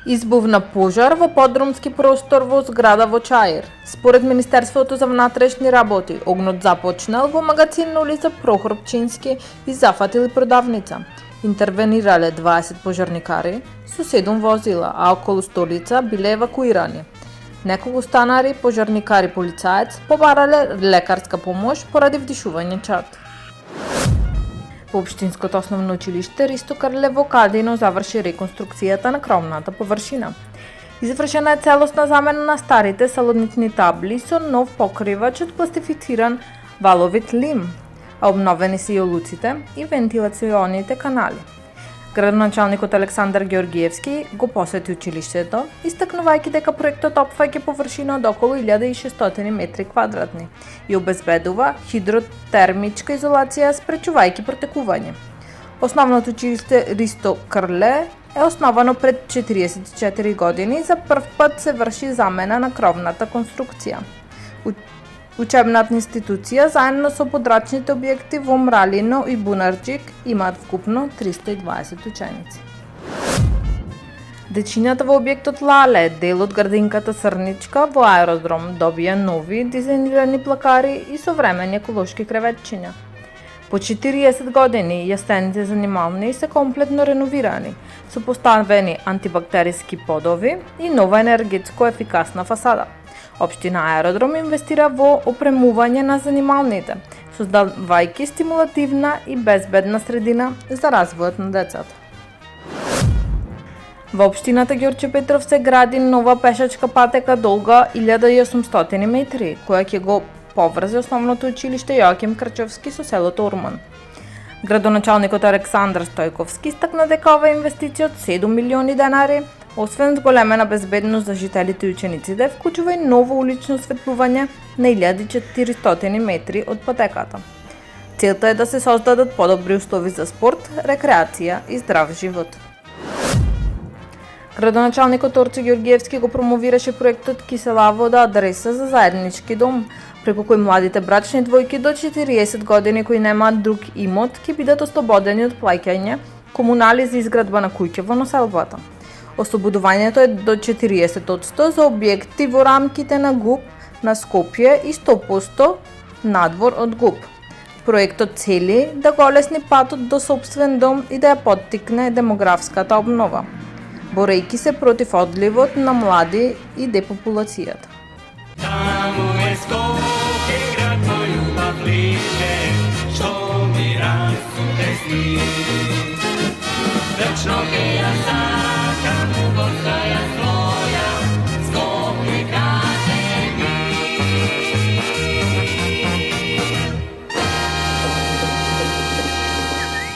Избувна пожар во подрумски простор во зграда во Чаир. Според Министерството за внатрешни работи, огнот започнал во магазин на улица Прохор Пчински и зафатил продавница. Интервенирале 20 пожарникари со 7 возила, а околу столица биле евакуирани. Неколку станари, пожарникари, полицаец побарале лекарска помош поради вдишување чад. Во Општинското основно училиште Ристо Карлево Кадино заврши реконструкцијата на кровната површина. Извршена е целосна замена на старите салонитни табли со нов покривач од пластифициран валовит лим, а обновени се и олуците и вентилационите канали. Градоначалникот Александар Георгиевски го посети училиштето, истакнувајќи дека проектот опфаќа површина од околу 1600 метри квадратни и обезбедува хидротермичка изолација спречувајќи протекување. Основното училиште Ристо Карле е основано пред 44 години и за прв пат се врши замена на кровната конструкција. Учебната институција заедно со подрачните објекти во Мралино и Бунарчик имаат вкупно 320 ученици. Дечињата во објектот Лале, дел од градинката Срничка во аеродром, добија нови дизајнирани плакари и современи еколошки креветчиња. По 40 години јастените занимални се комплетно реновирани, со поставени антибактериски подови и нова енергетско ефикасна фасада. Општина Аеродром инвестира во опремување на занималните, создавајќи стимулативна и безбедна средина за развојот на децата. Во општината Ѓорче Петров се гради нова пешачка патека долга 1800 метри, која ќе го поврзе основното училиште Јоаким Крчевски со селото Урман. Градоначалникот Александар Стојковски истакна дека ова инвестиција од 7 милиони денари, освен зголемена безбедност за жителите и учениците, вклучува и ново улично осветлување на 1400 метри од патеката. Целта е да се создадат подобри услови за спорт, рекреација и здрав живот. Градоначалникот Орце Ѓоргиевски го промовираше проектот Кисела вода адреса за заеднички дом, преку кој младите брачни двојки до 40 години кои немаат друг имот ќе бидат ослободени од плаќање комунали за изградба на куќа во населбата. Ослободувањето е до 40% за објекти во рамките на ГУП на Скопје и 100% надвор од ГУП. Проектот цели да го олесни патот до сопствен дом и да ја поттикне демографската обнова, борејќи се против одливот на млади и депопулацијата. Таму е Скопје, град мој љубав лише, што ми расте сни.